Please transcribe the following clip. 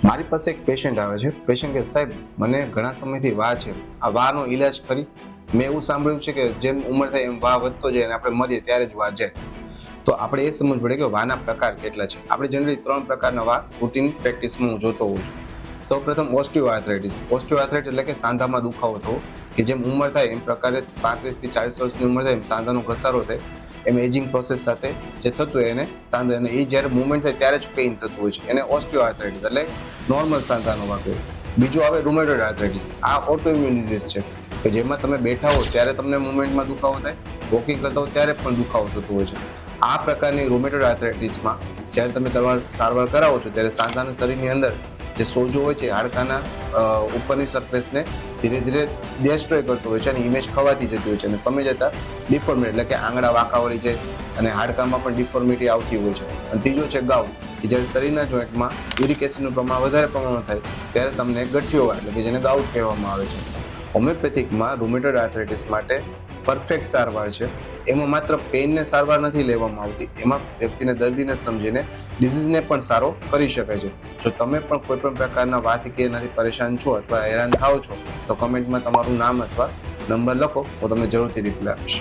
મારી પાસે એક પેશન્ટ આવે છે. પેશન્ટ કે સાહેબ મને ઘણા સમયથી વા છે, આ વાનો ઈલાજ કરી. મેં એવું સાંભળ્યું છે કે જેમ ઉંમર થાય એમ વા વધતો જાય અને આપણે મરીએ ત્યારે જ વા જાય. તો આપણે એ સમજવું પડે કે વાના પ્રકાર કેટલા છે. આપણે જનરલી 3 પ્રકારના વા રૂટીન પ્રેક્ટિસમાં હું જોતો હોઉં છું. સૌપ્રથમ ઓસ્ટિયોઆર્થરાઇટિસ. ઓસ્ટિયોઆર્થરાઇટિસ એટલે કે સાંધામાં દુખાવો થવો, કે જેમ ઉંમર થાય એમ પ્રકારે 35 થી 40 વર્ષની ઉંમર થાય એમ સાંધાનો ઘસારો થાય, એમ એજિંગ પ્રોસેસ સાથે જે થતું હોય એને સાંધા, અને એ જ્યારે મુવમેન્ટ થાય ત્યારે જ પેઇન થતું હોય છે, એને ઓસ્ટિયોઆર્થરાઇટિસ એટલે નોર્મલ સાંધાનો વાગ હોય. બીજું આવે રૂમેટોઇડ આર્થરાઇટિસ. આ ઓટોઇમ્યુન ડિઝીઝ છે કે જેમાં તમે બેઠા હો ત્યારે તમને મુવમેન્ટમાં દુખાવો થાય, વોકિંગ કરતા હો ત્યારે પણ દુખાવો થતો હોય છે. આ પ્રકારની રૂમેટોઇડ આર્થરાઇટિસમાં જ્યારે તમે તમારી સારવાર કરાવો છો ત્યારે સાંધાના શરીરની અંદર જે સોજો હોય છે હાડકાના ઉપરની સરફેસને ધીરે ધીરે ડેસ્ટ્રોય કરતો હોય છે અને ઇમેજ ખવાતી જતી હોય છે અને સમય જતાં ડિફોર્મિટી એટલે કે આંગળા વાંકા વળી જાય અને હાડકામાં પણ ડિફોર્મિટી આવતી હોય છે. અને ત્રીજો છે ગાઉટ, કે જ્યારે શરીરના જોઈન્ટમાં યુરિક એસિડનું પ્રમાણ વધારે પ્રમાણમાં થાય ત્યારે તમને ગઠિયો એટલે કે જેને ગાઉટ કહેવામાં આવે છે. હોમિયોપેથિકમાં રૂમેટોઇડ આર્થરાઇટિસ માટે પરફેક્ટ સારવાર છે. એમાં માત્ર પેઇનને સારવાર નથી લેવામાં આવતી, એમાં વ્યક્તિને દર્દીને સમજીને ડિઝીઝને પણ સારો કરી શકે છે. જો તમે પણ કોઈ પણ પ્રકારના વાથી કે એનાથી પરેશાન છો અથવા હેરાન થાઓ છો તો કમેન્ટમાં તમારું નામ અથવા નંબર લખો, હું તમને જરૂરથી રિપ્લાય આપીશ.